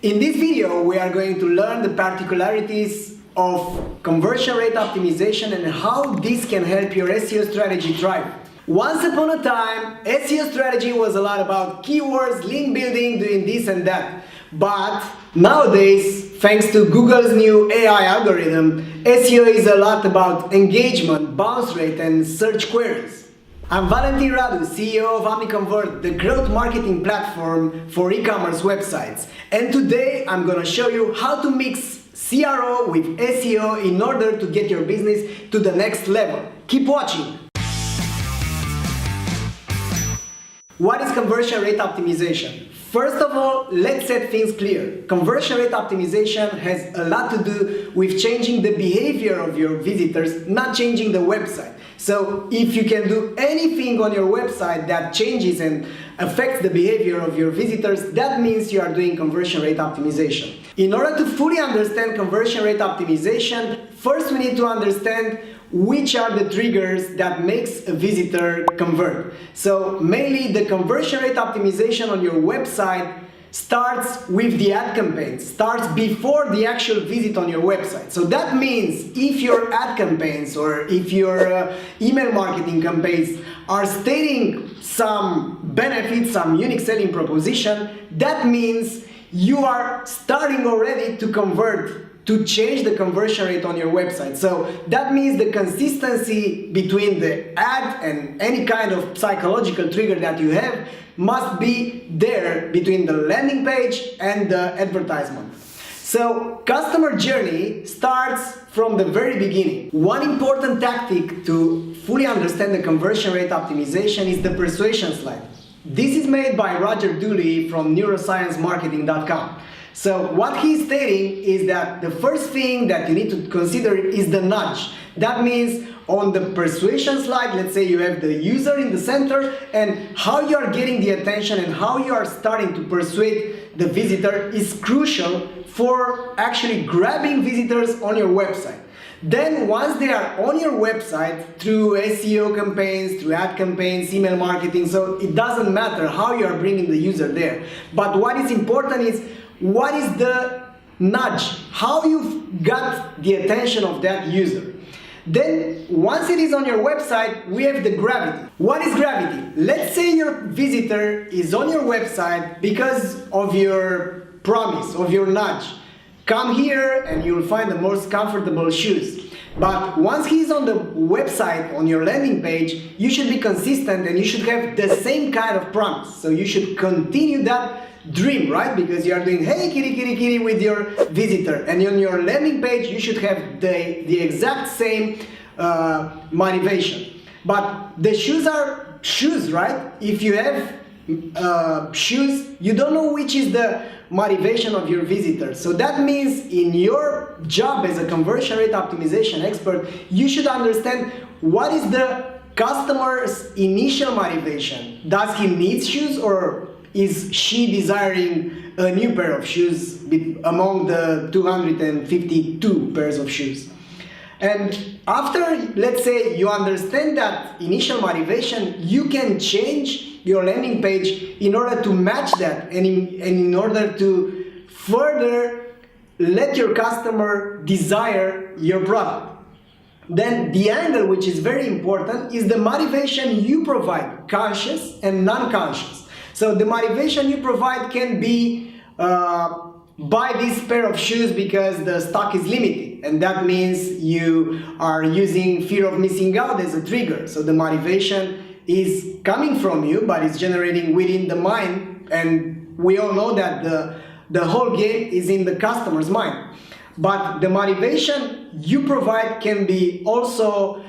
In this video, we are going to learn the particularities of conversion rate optimization and how this can help your SEO strategy thrive. Once upon a time, SEO strategy was a lot about keywords, link building, doing this and that. But nowadays, thanks to Google's new AI algorithm, SEO is a lot about engagement, bounce rate, and search queries. I'm Valentin Radu, CEO of Omniconvert, the growth marketing platform for e-commerce websites. And today I'm going to show you how to mix CRO with SEO in order to get your business to the next level. Keep watching! What is conversion rate optimization? First of all, let's set things clear. Conversion rate optimization has a lot to do with changing the behavior of your visitors, not changing the website. So if you can do anything on your website that changes and affects the behavior of your visitors, that means you are doing conversion rate optimization. In order to fully understand conversion rate optimization, first we need to understand which are the triggers that makes a visitor convert. So mainly the conversion rate optimization on your website starts with the ad campaigns, starts before the actual visit on your website. So that means if your ad campaigns or if your email marketing campaigns are stating some benefits, some unique selling proposition, that means you are starting already to convert, to change the conversion rate on your website. So that means the consistency between the ad and any kind of psychological trigger that you have must be there between the landing page and the advertisement. So customer journey starts from the very beginning. One important tactic to fully understand the conversion rate optimization is the Persuasion Slide. This is made by Roger Dooley from neurosciencemarketing.com. So what he's stating is that the first thing that you need to consider is the nudge. That means on the persuasion slide, let's say you have the user in the center, and how you are getting the attention and how you are starting to persuade the visitor is crucial for actually grabbing visitors on your website. Then once they are on your website through SEO campaigns, through ad campaigns, email marketing, so it doesn't matter how you are bringing the user there. But what is important is what is the nudge, how you've got the attention of that user. Then once it is on your website, we have the gravity. What is gravity? Let's say your visitor is on your website because of your promise, of your nudge. Come here and you'll find the most comfortable shoes. But once he's on the website, on your landing page, you should be consistent and you should have the same kind of promise. So you should continue that dream, right? Because you are doing hey kitty kitty kitty with your visitor, and on your landing page you should have the exact same motivation. But the shoes are shoes, right? If you have shoes, you don't know which is the motivation of your visitor. So that means in your job as a conversion rate optimization expert, you should understand what is the customer's initial motivation. Does he need shoes, or is she desiring a new pair of shoes among the 252 pairs of shoes? And after, let's say, you understand that initial motivation, you can change your landing page in order to match that and in order to further let your customer desire your product. Then the angle, which is very important, is the motivation you provide, conscious and non-conscious. So the motivation you provide can be buy this pair of shoes because the stock is limited, and that means you are using fear of missing out as a trigger. So the motivation is coming from you, but it's generating within the mind, and we all know that the whole game is in the customer's mind. But the motivation you provide can be also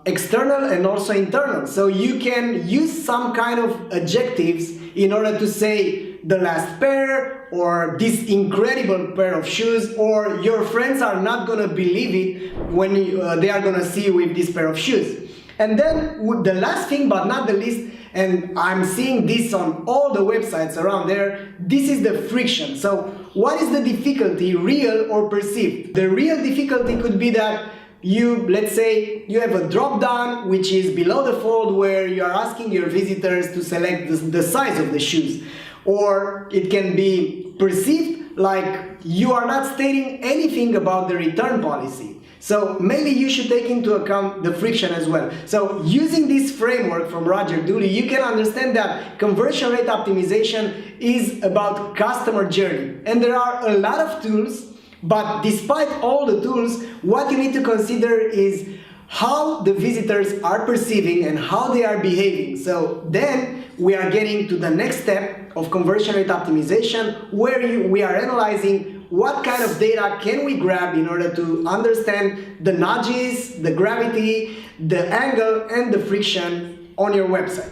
external and also internal. So you can use some kind of adjectives in order to say the last pair, or this incredible pair of shoes, or your friends are not gonna believe it when they are gonna see you with this pair of shoes. And then the last thing but not the least, and I'm seeing this on all the websites around there, this is the friction. So what is the difficulty, real or perceived? The real difficulty could be that let's say you have a drop down which is below the fold, where you are asking your visitors to select the size of the shoes. Or it can be perceived like you are not stating anything about the return policy. So mainly you should take into account the friction as well. So using this framework from Roger Dooley, you can understand that conversion rate optimization is about customer journey. And there are a lot of tools, but despite all the tools, what you need to consider is how the visitors are perceiving and how they are behaving. So then we are getting to the next step of conversion rate optimization, where we are analyzing what kind of data can we grab in order to understand the nudges, the gravity, the angle, and the friction on your website.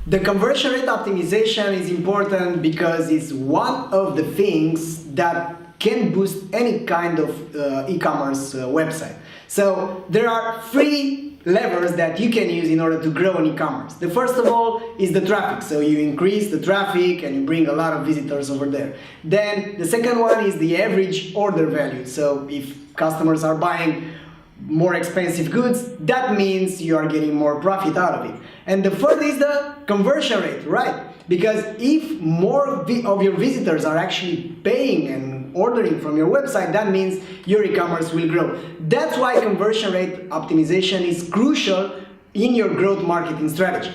The conversion rate optimization is important because it's one of the things that can boost any kind of e-commerce website. So there are three levers that you can use in order to grow an e-commerce. The first of all is the traffic. So you increase the traffic and you bring a lot of visitors over there. Then the second one is the average order value. So if customers are buying more expensive goods, that means you are getting more profit out of it. And the third is the conversion rate, right? Because if more of your visitors are actually paying and ordering from your website, that means your e-commerce will grow. That's why conversion rate optimization is crucial in your growth marketing strategy.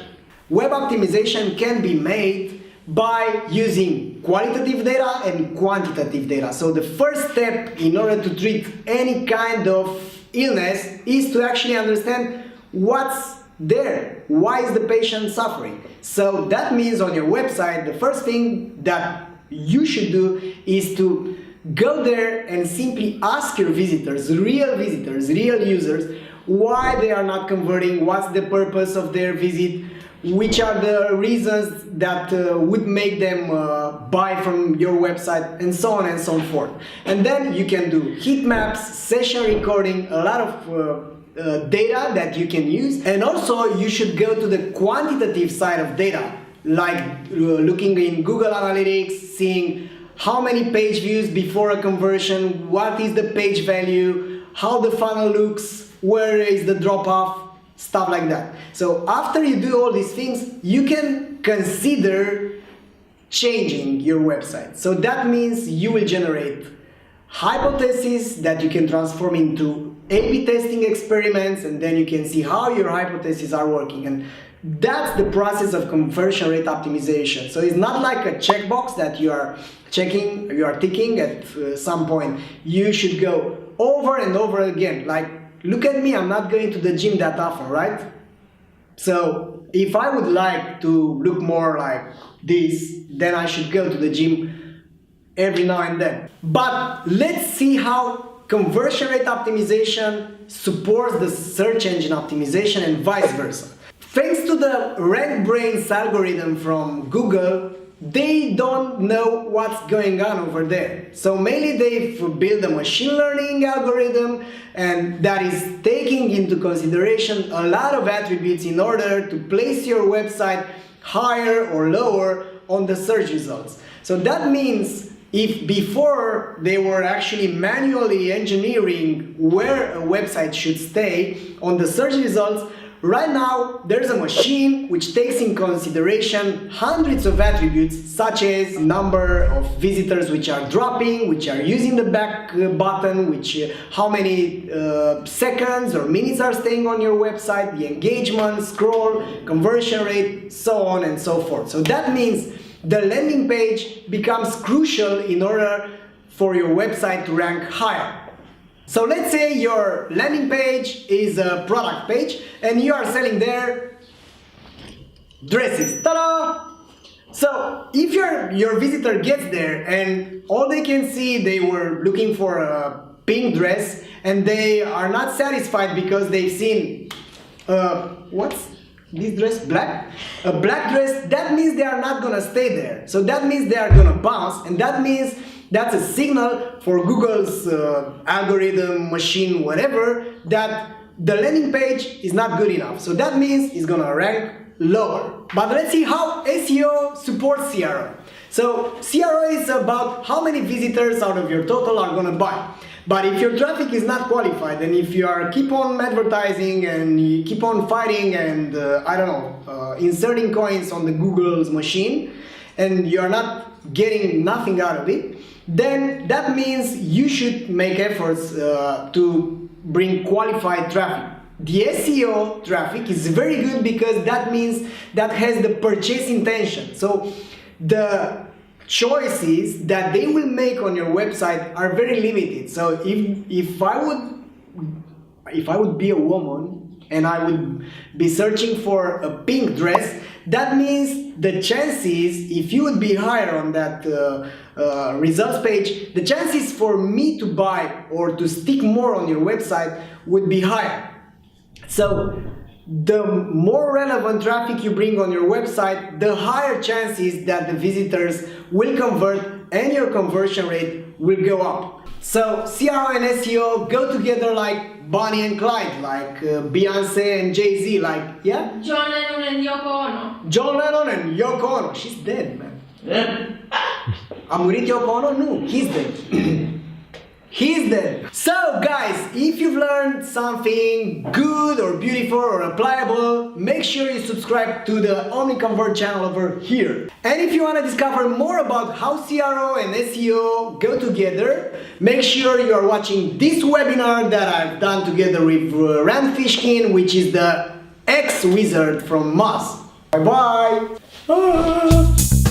Web optimization can be made by using qualitative data and quantitative data. So the first step in order to treat any kind of illness is to actually understand what's there. Why is the patient suffering? So that means on your website, the first thing that you should do is to go there and simply ask your visitors, real users, why they are not converting, what's the purpose of their visit, which are the reasons that would make them buy from your website, and so on and so forth. And then you can do heat maps, session recording, a lot of data that you can use. And also you should go to the quantitative side of data, like looking in Google Analytics, seeing how many page views before a conversion, what is the page value, how the funnel looks, where is the drop-off, stuff like that. So after you do all these things, you can consider changing your website. So that means you will generate hypotheses that you can transform into A/B testing experiments, and then you can see how your hypotheses are working. And that's the process of conversion rate optimization. So it's not like a checkbox that you are checking, you are ticking at some point. You should go over and over again. Like, look at me, I'm not going to the gym that often, right? So if I would like to look more like this, then I should go to the gym every now and then. But let's see how conversion rate optimization supports the search engine optimization and vice versa. Thanks to the RankBrains algorithm from Google, they don't know what's going on over there. So mainly they've built a machine learning algorithm, and that is taking into consideration a lot of attributes in order to place your website higher or lower on the search results. So that means if before they were actually manually engineering where a website should stay on the search results, right now there's a machine which takes in consideration hundreds of attributes, such as number of visitors which are dropping, which are using the back button, how many seconds or minutes are staying on your website, the engagement, scroll, conversion rate, so on and so forth. So that means the landing page becomes crucial in order for your website to rank higher. So let's say your landing page is a product page and you are selling there dresses. Ta-da! So if your visitor gets there and all they can see, they were looking for a pink dress and they are not satisfied because they've seen what's this dress? Black? A black dress, that means they are not gonna stay there. So that means they are gonna bounce, and that means that's a signal for Google's algorithm, machine, whatever, that the landing page is not good enough. So that means it's gonna rank lower. But let's see how SEO supports CRO. So CRO is about how many visitors out of your total are gonna buy. But if your traffic is not qualified, and if you are keep on advertising and you keep on fighting and inserting coins on the Google's machine, and you are not getting nothing out of it, then that means you should make efforts to bring qualified traffic. The SEO traffic is very good because that means that has the purchase intention. So the choices that they will make on your website are very limited. So if I would be a woman and I would be searching for a pink dress, that means the chances, if you would be higher on that results page, the chances for me to buy or to stick more on your website would be higher. So the more relevant traffic you bring on your website, the higher chances that the visitors will convert and your conversion rate will go up. So CRO and SEO go together like Bonnie and Clyde, like Beyonce and Jay-Z, like, yeah? John Lennon and Yoko Ono. John Lennon and Yoko Ono. She's dead, man. A murit Yoko Ono? No, he's dead. He's dead. So guys, if you've learned something good or beautiful or applicable, make sure you subscribe to the Omniconvert channel over here. And if you want to discover more about how CRO and SEO go together, make sure you are watching this webinar that I've done together with Rand Fishkin, which is the ex-wizard from Moz. Bye bye!